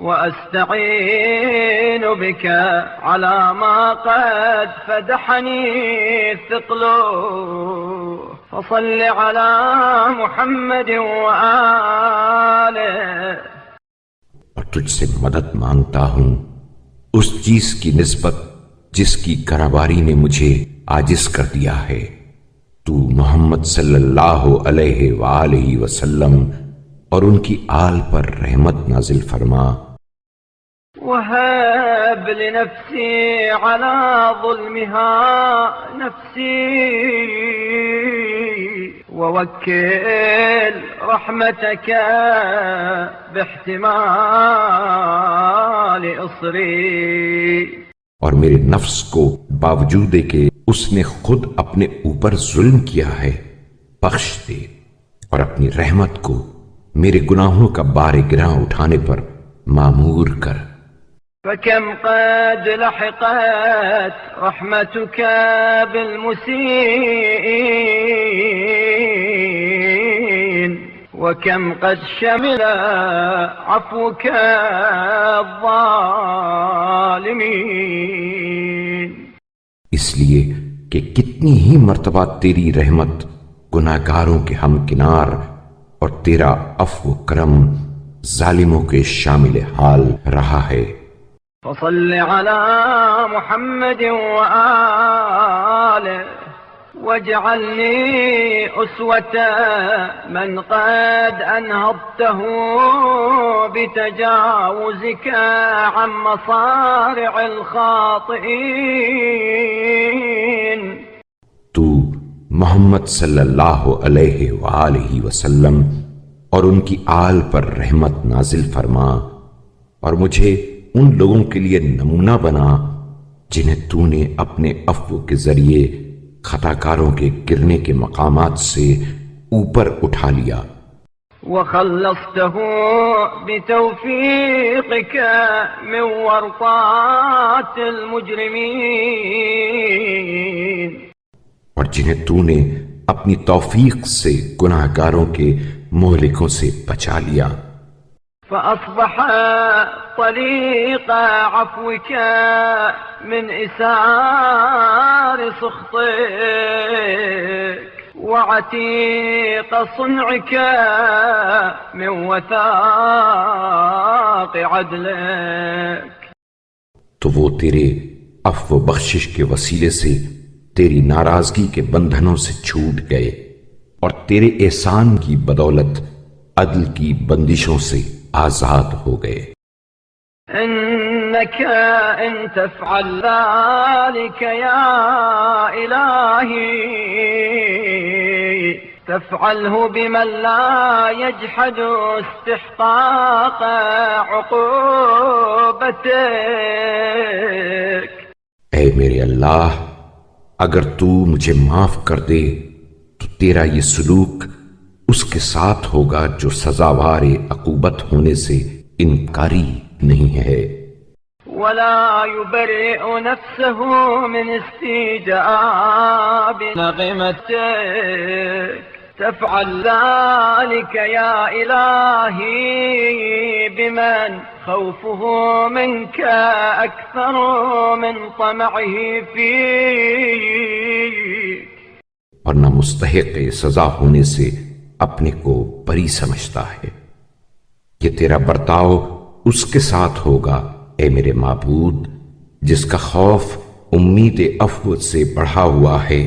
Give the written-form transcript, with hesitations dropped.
وأستعين بك على ما قد فدحني الثقل فصل على محمد وآله. اور تجھ سے مدد مانگتا ہوں اس چیز کی نسبت جس کی کراواری نے مجھے عاجز کر دیا ہے. تو محمد صلی اللہ علیہ وآلہ وسلم اور ان کی آل پر رحمت نازل فرما. وهب لنفسي على ظلمها نفسي ووكل رحمتك باحتمال إصري. اور میرے نفس کو باوجود کہ اس نے خود اپنے اوپر ظلم کیا ہے بخش دے، اور اپنی رحمت کو میرے گناہوں کا بار گراں اٹھانے پر معمور کر. فكم قد لحقت رحمتك بالمسيئين وكم قد شمل عفوك الظالمين. اس لیے کہ کتنی ہی مرتبہ تیری رحمت گناہگاروں کے ہمکنار اور تیرا عفو و کرم ظالموں کے شامل حال رہا ہے. فصل على محمد وآله واجعلني أسوة من قد أنهضته بتجاوزك عن مصارع الخاطئين. تو محمد صلی اللہ علیہ وآلہ وسلم اور ان کی آل پر رحمت نازل فرما، اور مجھے ان لوگوں کے لیے نمونہ بنا جنہیں تو نے اپنے عفو کے ذریعے خطاکاروں کے گرنے کے مقامات سے اوپر اٹھا لیا. وخلصته بتوفيقك من ورطات المجرمين. اور جنہیں تو نے اپنی توفیق سے گناہگاروں کے مہلکوں سے بچا لیا. فأصبح طليق عفوك من إسار سخطك وعتيق صنعك من وثاق عدلك. تو وہ تیرے عفو و بخشش کے وسیلے سے تیری ناراضگی کے بندھنوں سے چھوٹ گئے، اور تیرے احسان کی بدولت عدل کی بندشوں سے آزاد ہو گئے. إنك إن تفعل ذلك يا إلهي تفعله بمن لا يجحد استحقاق عقوبتك. اے میرے اللہ، اگر تو مجھے معاف کر دے تو تیرا یہ سلوک اس کے ساتھ ہوگا جو سزاوار عقوبت ہونے سے انکاری نہیں ہے. ولا يبرئ نفسه من استيجاب نغمتك تفعل ذلك يا إلهي بمن خوفه منك أكثر من طمعه فيك. اور نہ مستحق سزا ہونے سے اپنے کو بری سمجھتا ہے. یہ تیرا برتاؤ اس کے ساتھ ہوگا اے میرے معبود جس کا خوف امید عفو سے بڑھا ہوا ہے